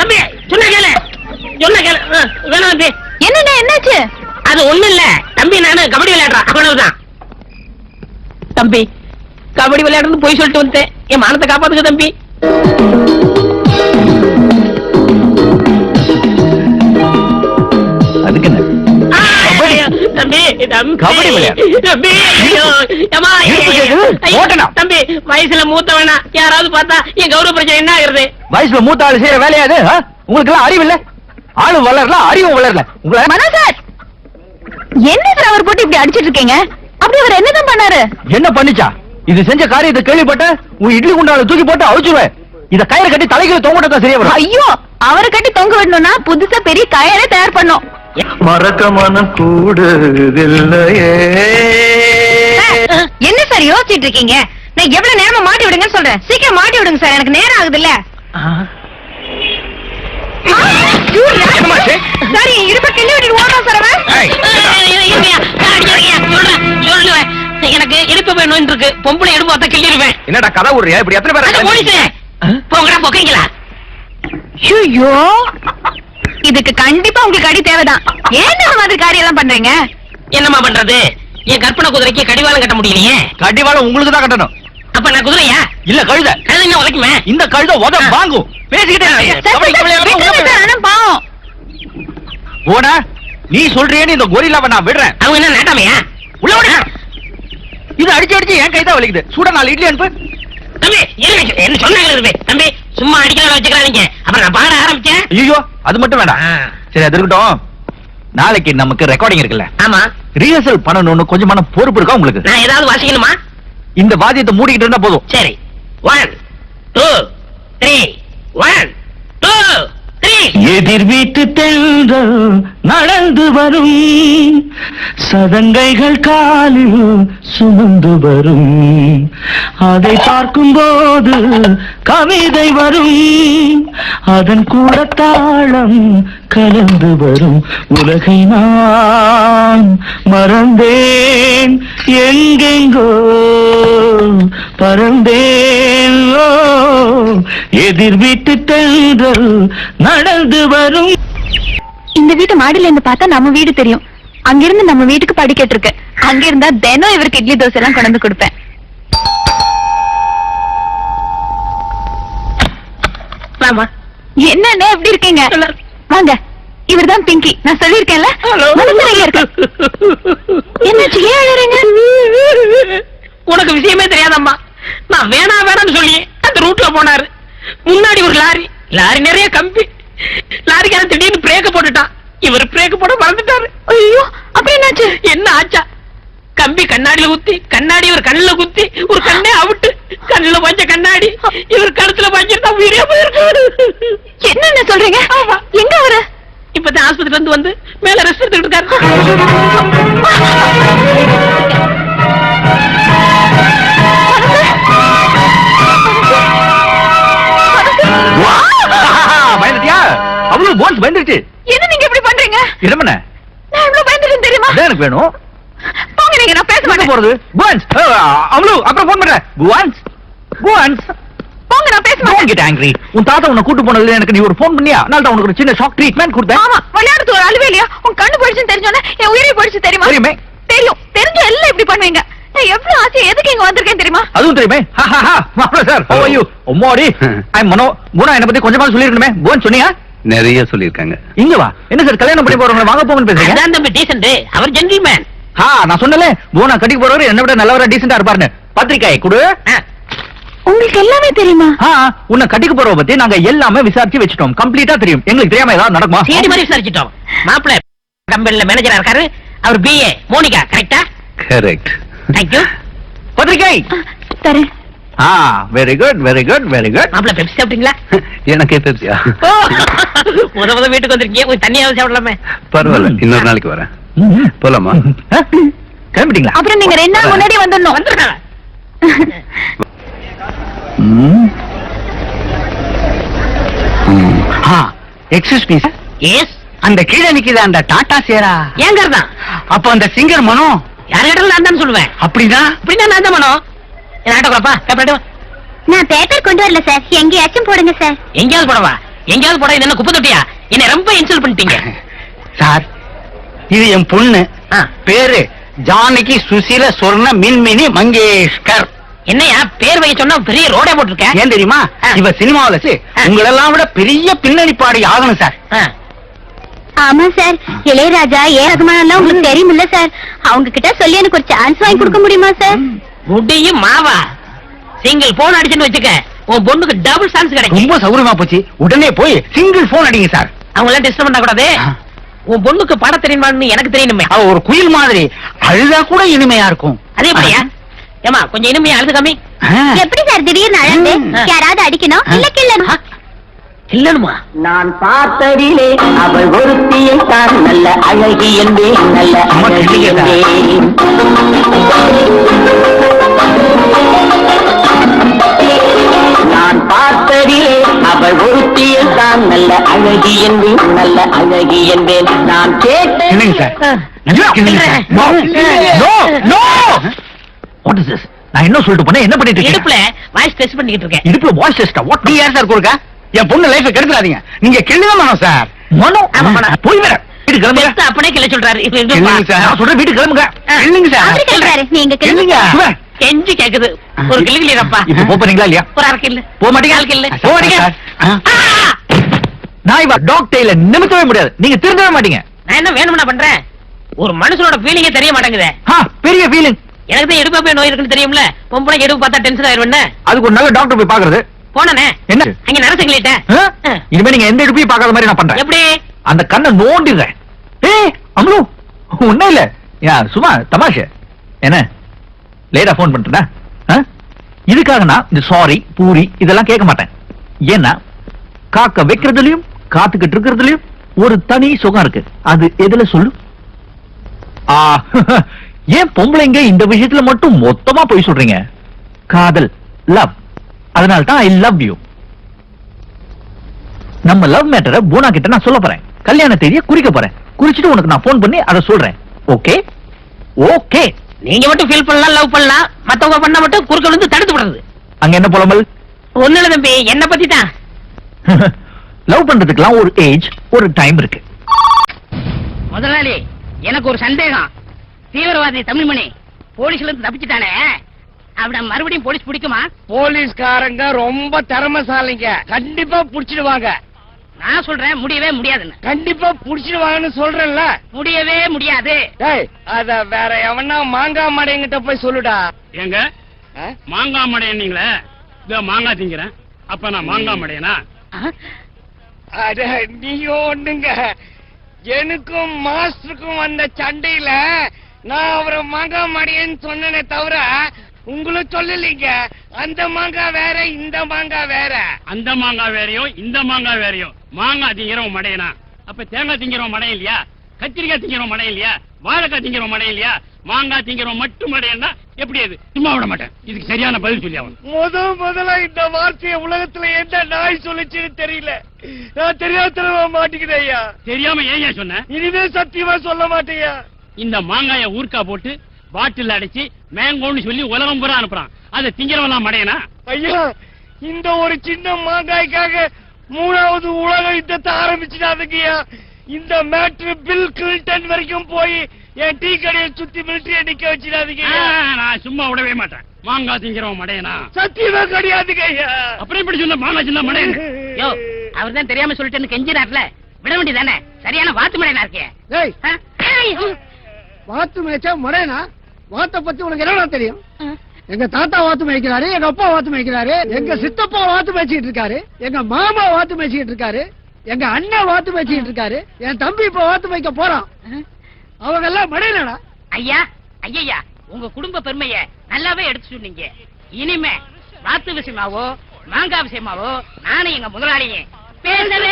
தம்பி சொன்ன கேளு வேணும் தம்பி. என்னண்ணே என்னாச்சு? அது ஒண்ணு இல்ல தம்பி, நானு கபடி விளையாடுறான் அவ்வளவுதான். தம்பி கபடி விளையாடுறது போய் சொல்லிட்டு வந்தேன். என் மானத்தை காப்பாத்துக்க தம்பி. அதுக்கு என்ன தம்பி கபடி விளையாடு. தம்பி தம்பி வயசுல மூத்தவனா யாராவது பார்த்தா என் கௌரவ பிரச்சனை என்ன ஆகுறது? வயசுல மூத்த ஆளு செய்யற வேலையாது. உங்களுக்கு எல்லாம் அறிவு இல்ல, ஆளு வளரல, அறிவும் வளரல. சார் என்ன சார் அவர் போட்டு இப்படி அடிச்சிட்டு இருக்கீங்க? அப்படி அவர் என்னதான் பண்ணாரு? என்ன பண்ணிச்சா? இது செஞ்ச காரியத்தை கேள்விப்பட்ட உன் இட்லி குண்டால தூக்கி போட்டு அழிச்சுருவேன். இத கயிறு கட்டி தலைகளை தொங்கிட்டா சரியா வரும். ஐயோ, அவரை கட்டி தொங்க விடணும்னா புதுசா பெரிய கயிறை தயார் பண்ணும். மறக்க மனம் கூடுதில்லையே. என்ன சார் யோசிச்சுட்டு இருக்கீங்க? நான் எவ்வளவு நேரமா மாட்டி விடுங்கன்னு சொல்றேன். சீக்கிரம் மாட்டி விடுங்க சார், எனக்கு நேரம் ஆகுது இல்ல. சார் இருப்ப கிள்ளி விட்டு ஓடா சார். எனக்கு இடுப்பு வேணும் இருக்கு. பொம்பளை எடுப்பு ஒத்த கிள்ளிடுவேன். என்னடா கதை விடுறியா? இப்படி எத்தனை பேர் போங்கடா போக்கீங்களா? ஐயோ, இதுக்கு கண்டிப்பா உங்களுக்கு அடி தேவைதான். ஏன் இந்த மாதிரி காரியம் எல்லாம் பண்றீங்க? என்னமா பண்றது? என் கற்பனை குதிரைக்கு கடிவாளம் கட்ட முடியலையே. கடிவாளம் உங்களுக்கு தான் கட்டணும். அப்ப நான் குதிரையா? இல்ல கழுத. கழுதை உதைக்குமே. இந்த கழுத உத வாங்கும். பேசிக்கிட்டே பாவம் போடா. நீ சொல்றேன்னு இந்த கொரில்லாவை நான் விடுறேன். அவங்க என்ன நாட்டாமையா? உள்ள விட. இது அடிச்சு அடிச்சு என் கைதான் வலிக்குது. சூட 4 இட்லி அனுப்பு. தம்பி என்ன சொன்னாங்க தம்பி? சும்மா அடிக்கலாம் வச்சுக்கிறாங்க. அப்புறம் நான் பாட ஆரம்பிச்சேன். ஐயோ அது மட்டும் வேண்டாம். சரி அது இருக்கட்டும். நாளைக்கு நமக்கு ரெக்கார்டிங் இருக்குல்ல? ஆமா. ரிஹர்சல் பண்ணணும்னு கொஞ்சமான பொறுப்பு இருக்கா உங்களுக்கு? நான் ஏதாவது வாசிக்கணுமா? இந்த வாத்தியத்தை மூடிக்கிட்டு இருந்தா போதும். சரி 1 2 3 1 2 3. எதிர் வீட்டு தென்றல் நடந்து வரும், சதங்கைகள் காலில் சுமந்து வரும், அதை பார்க்கும் போது கவிதை வரும், அதன் கூட தாளம் கலந்து வரும். உலகை நான் மறந்தேன், எங்கெங்கோ பறந்தேன். எதிர் வீட்டு தென்றல் நடந்து வரும். இந்த வீட்டு மாடியில இருந்து பார்த்தா நம்ம வீடு தெரியும். அங்கிருந்து நம்ம வீட்டுக்கு படிக்கட்டு இருக்கு. அங்க இருந்தா தினம் இவருக்கு இட்லி தோசை எல்லாம் கொண்டு வந்து கொடுப்பேன். என்னன்னு எப்படி இருக்கீங்க? வாங்க, இவர்தான் பிங்கி. நான் சொல்லிருக்கேன்ல. என்னாச்சு? ஏன் அழறீங்க? உனக்கு விஷயமே தெரியாதம்மா. நான் வேணாம்னு சொல்லி அந்த ரூட்ல போனாரு. முன்னாடி ஒரு லாரி நிறைய கம்பி. லாரிக்கார திடீர்னு பிரேக்க போட்டுட்டான். இவர் பிரேக்க போட மறந்துட்டாரு. ஐயோ, அப்படி என்னாச்சு? என்ன ஆச்சா? கம்பி கண்ணாடியில குத்தி, கண்ணாடி இவர் கண்ணுல குத்தி, ஒரு கண்ணே அவுட்டு. கண்ணுல பஞ்ச கண்ணாடி இவர் கழுத்துல பஞ்சிருந்தா உயிரே போயிருக்காரு. என்ன சொல்றீங்க? எங்க அவரு? இப்பதான் ஆஸ்பத்திரி வந்து மேல ரெஸ்ட் எடுத்துக்கிட்டு இருக்காரு. பயந்துட்டியா? அவ்வளவு போன்ஸ் பயந்துருச்சு. என்ன நீங்க இப்படி பண்றீங்க? இரமன நான் இவ்வளவு பயந்துட்டேன் தெரியுமா? எனக்கு வேணும். போங்க, நீங்க நான் பேச மாட்டேன். போறது போன்ஸ். அவ்வளவு அப்புறம் போன் பண்றேன். போன்ஸ் போன்ஸ் போங்க, நான் பேச மாட்டேன். Don't get angry. உன் தாத்தா உன்னை கூட்டு போனதுல எனக்கு நீ ஒரு போன் பண்ணியா? அதனால தான் உனக்கு ஒரு சின்ன ஷாக் ட்ரீட்மென்ட் கொடுத்தேன். ஆமா, விளையாடுறது ஒரு அழுவே இல்லையா? உன் கண்ணு போயிடுச்சுன்னு தெரிஞ்சோனே என் உயிரை போயிடுச்சு தெரியுமா? தெரியுமே. தெரியும். தெரிஞ்சு எல்லாம் இப்படி பண்ணுவீங்க. நான் எவ்வளவு ஆசை எதுக்கு இங்க வந்திருக்கேன் தெரியுமா? அதுவும் தெரியுமே. மாப்ள சார், how are you? அம்மாடி, ஐ மனோ. குணா என்ன பத்தி கொஞ்சமா சொல்லிருக்கணுமே. போன் சொன்னியா? நிறைய சொல்லிருக்காங்க. இங்க வா. என்ன சார் கல்யாணம் பண்ணி போறவங்க வாங்க போங்கன்னு பேசுறீங்க? அதான் தம்பி டீசன்ட். அவர் ஜென்டில்மேன். நான் சொன்னல போனா கட்டிக்கு போறவரு என்ன விட நல்லவரா டீசென்ட்டா இருப்பாருன்னு. பத்திரிக்காய் கொடு. உங்களுக்கு எல்லாமே தெரியுமா? உன்னை கட்டிக்கு போறவ பத்தி நாங்க எல்லாமே விசாரிச்சு வச்சிட்டோம். கம்ப்ளீட்டா தெரியும். எங்களுக்கு தெரியாம ஏதாவது நடக்குமா? சேடி மாதிரி விசாரிச்சிட்டோம். மாப்பிள்ளை கம்பெனில மேனேஜரா இருக்காரு. அவர் பிஏ மோனிகா. கரெக்ட்டா? கரெக்ட். Thank you. பத்திரிக்காய் தரேன். Very good very good very good. மாப்பிள்ளை பெப்சி சாப்பிட்டீங்களா? எனக்கே தெரியா? முத வீட்டுக்கு வந்திருக்கீங்க, கொஞ்சம் தண்ணியாவது சாப்பிடலாமே. பரவாயில்ல, இன்னொரு நாளைக்கு வரேன். போலாமா? கிளம்பிட்டீங்களா? அப்புறம் நீங்க 2 நாள் முன்னாடி வந்துடணும். வந்துருக்காங்க. Excuse me. எஸ். அந்த கீழே நிக்குது அந்த டாடா சேரா ஏங்க தான்? அப்ப அந்த சிங்கர் மனோ யார இடத்துல நான் தான் சொல்லுவேன். அப்படிதான் நான் தான் மனோ. என்ன ஆட்டோகிராஃபா? பேப்பர் நான் பேப்பர் கொண்டு வரல சார். எங்கேயாச்சும் போடுங்க சார். எங்கேயாவது போடவா? எங்கேயாவது போடா, இது என்ன குப்பை தொட்டியா? என்ன ரொம்ப இன்சல்ட் பண்ணிட்டீங்க. சார் இது என் பொண்ணு, பேரு ஜானகி சுசீல சொர்ண மின்மினி மங்கேஷ்கர். என்னையா பேர் வைக்க சொன்னா பெரிய ரோடே போட்டிருக்க? ஏன் தெரியுமா? இவ சினிமாவில உங்களெல்லாம் விட பெரிய பின்னணி பாடி ஆகணும் சார். ஆமா சார், இளையராஜா ஏ ரகுமான் எல்லாம் உங்களுக்கு தெரியுமில்ல சார், அவங்க கிட்ட சொல்லி எனக்கு ஒரு சான்ஸ் வாங்கி கொடுக்க முடியுமா சார்? முடியும் மாவா. சிங்கிள் போன் அடிச்சுன்னு வச்சுக்க, உன் பொண்ணுக்கு டபுள் சான்ஸ் கிடைக்கும். ரொம்ப சௌகரியமா போச்சு. உடனே போய் சிங்கிள் போன் அடிங்க சார். அவங்க எல்லாம் டிஸ்டர்ப் பண்ண கூடாது. உன் பொண்ணுக்கு பாட தெரியுமான்னு எனக்கு தெரியணுமே. அவ ஒரு குயில் மாதிரி, அழுதா கூட இனிமையா இருக்கும். அதே எப்படியா? ஏமா கொஞ்சம் இனிமையா அழுது கம்மி. எப்படி சார் திடீர்னு அழகு? யாராவது அடிக்கணும் இல்ல கிள்ளணும்? இல்லனுமா? நான் பார்த்ததிலே அவள் ஒருத்தியை தான் நல்ல அழகி என்பேன், நல்ல அழகி என்பேன். நான் பார்த்ததிலே அவள் ஒருத்தியை தான் நல்ல அழகி என்பேன், நல்ல அழகி என்பேன். நான் கேட்டேன். இல்லைங்க sir. No, no, no. What is this? நான் என்ன சொல்லிட்டு போனேன்? என்ன பண்ணிட்டு இருக்கீங்க? இடுப்புல வாய்ஸ் டெஸ்ட் பண்ணிட்டு இருக்கேன். இடுப்புல வாய்ஸ் டெஸ்டா? வாட்? நீ யார் சார் கொடுக்க? என் பொண்ணு லைஃபை கெடுத்துறாதீங்க. நீங்க கிள்ளுதான் மனோ சார். மனோ போய் வர வீட்டு கிளம்புங்க. பெஸ்ட் அப்பனே கிள சொல்றாரு. கிள்ளுங்க சார். நான் சொல்றேன் வீட்டு கிளம்புங்க. கிள்ளுங்க சார். அவரு கிள்றாரு, நீங்க கிள்ளுங்க. கிள்ளுங்க. கெஞ்சி கேக்குது. ஒரு கிளி கிளியரப்பா. இப்ப போறீங்களா இல்லையா? ஒரு அரை கில்லு. போக மாட்டீங்க? கால் கில்லு. போக மாட்டீங்க? நான் இவ டாக் டெய்ல நிமித்தவே முடியாது. நீங்க திருந்தவே மாட்டீங்க. நான் என்ன வேணும்னா பண்றேன்? ஒரு மனுஷனோட ஃபீலிங்கே தெரிய மாட்டேங்குதே. பெரிய ஃபீலிங். எனக்கு தான் இடுப்பு நோய் இருக்குன்னு தெரியும்ல. பொம்பளை இடுப்பு பார்த்தா டென்ஷன் ஆயிருவேன்னு அதுக்கு ஒரு நல்ல டாக்டர் போய் பாக்குறது. போனே. என்ன அங்க நரசிங்கிட்ட இனிமே நீங்க எந்த இடுப்பையும் பார்க்காத மாதிரி நான் பண்றேன். எப்படி? அந்த கண்ணை நோண்டிடுறேன். அம்லு ஒண்ணும் இல்ல, சும்மா தமாஷை. என்ன லேட்டா போன் பண்றேன். இதுக்காக நான் இந்த சாரி பூரி இதெல்லாம் கேட்க மாட்டேன். ஏன்னா காக்க வைக்கிறதுலயும் காத்துக்கிட்டு இருக்கிறதுலயும் ஒரு தனி சுகம் இருக்கு. அது எதுல சொல்லு? ஏன் பொம்பளைங்க இந்த விஷயத்துல மட்டும் மொத்தமா போய் சொல்றீங்க? காதல், லவ். அதனால தான் ஐ லவ் யூ. நம்ம லவ் மேட்டரை பூனா கிட்ட நான் சொல்ல போறேன். கல்யாண தேதியை குறிக்க போறேன். குறிச்சிட்டு உனக்கு நான் போன் பண்ணி அதை சொல்றேன். ஓகே? ஓகே. நீங்க மட்டும் ஃபீல் பண்ணலாம், லவ் பண்ணலாம். மத்தவங்க பண்ணா மட்டும் குறுக்க விழுந்து தடுத்து விடுறது. அங்க என்ன புலம்பல்? ஒண்ணு இல்ல தம்பி, என்ன பத்தி தான். லவ் பண்றதுக்குலாம் ஒரு ஏஜ், ஒரு டைம் இருக்கு. முதலாளி, எனக்கு ஒரு சந்தேகம். தீவிரவாதி தமிழ்மணி போலீஸ்ல இருந்து தப்பிச்சுட்டானே, அவன மறுபடியும் போலீஸ் பிடிக்குமா? போலீஸ்காரங்க ரொம்ப திறமைசாலிங்க, கண்டிப்பா புடிச்சிடுவாங்க. நான் சொல்றேன் முடியவே முடியாதுன்னு. கண்டிப்பா புடிச்சிடுவாங்கன்னு சொல்றேன்ல. முடியவே முடியாது. டேய், அத வேற எவனா மாங்காய் மடையங்கிட்ட போய் சொல்லுடா. எங்க மாங்காய் மடையன் நீங்களே? இதோ மாங்காய் திங்கிறேன். அப்ப நான் மாங்காய் மடையனா? அட நீங்க ஒண்ணுங்க, எனக்கும் மாஸ்டருக்கும் வந்த சண்டையில நான் அவரை மாங்காய் மடையன்னு சொன்னனே தவிர உங்களை சொல்லலீங்க. அந்த மாங்காய் வேற, இந்த மாங்காய் வேற. அந்த மாங்காய் வேறையும் இந்த மாங்காய் வேறையும். மாங்காய் திங்கிறவன் மடையனா? அப்ப தேங்காய் திங்கிறவன் மடையும் இல்லையா? கத்திரிக்காய் திங்கிறவன் மடையும் இல்லையா? வாழைக்காய் திங்கிறவன் மடையும் இல்லையா? மாங்காய் திங்கிறவன் மட்டும் மடையன்னா எப்படி? அது சும்மா விட மாட்டேன். இதுக்கு சரியான பதில் சொல்லி அவன். முதல்ல இந்த வார்த்தையை உலகத்துல எந்த நாய் சொல்லிச்சுன்னு தெரியல. நான் தெரியாதனமா மாட்டிக்கிறேன் ஐயா. தெரியாம ஏன் சொன்ன? இனிமே சத்தியமா சொல்ல மாட்டேயா. இந்த மாங்காய ஊர்க்கா போட்டு பாட்டில் அடைச்சு மேங்கோன்னு சொல்லி உலகம் பூரா அனுப்புறான். அதை திங்கிறவன் மடையனா? ஐயா, இந்த ஒரு சின்ன மாங்காய்க்காக 3வது உலக யுத்தத்தை ஆரம்பிச்சுட்டாதுங்கய்யா. இந்த மேட்ரு பில் கிளின்டன் வரைக்கும் போய் என் டீ கடையை சுத்தி மிலிட்டரிய நிக்க வச்சிடாதீங்க. நான் சும்மா விடவே மாட்டேன். மாங்காய் திங்கிறவன் மடையனா? சத்தியமா கிடையாதுங்க ஐயா. அப்புறம் இப்படி சொன்ன மாங்காய் சின்ன மடையன்? யோ, அவர் தான் தெரியாம சொல்லிட்டேன்னு கெஞ்சினார்ல, விட வேண்டியதானே? சரியான வாத்து மடையனா இருக்கே. வாத்து மேய்ச்சா மடையனா? வாத்தை பத்தி உனக்கு என்னடா தெரியும்? எங்க தாத்தா வாத்து மேய்க்கிறாரு, எங்க அப்பா வாத்து மேய்க்கிறாரு, எங்க சித்தப்பா வாத்து மேய்ச்சிட்டு இருக்காரு, எங்க மாமா வாத்து மேய்ச்சிட்டு இருக்காரு, எங்க அண்ணன் வாத்து மேய்ச்சிட்டு இருக்காரு, என் தம்பி இப்ப வாத்து மேய்க்க போறான். அவங்க எல்லாம் மடையலடா. ஐயா, ஐயா, உங்க குடும்ப பெருமைய நல்லாவே எடுத்து சொன்னீங்க. இனிமே வாத்து விஷயமாவோ மாங்காய் விஷயமாவோ நானும் எங்க முதலாளியே பேசவே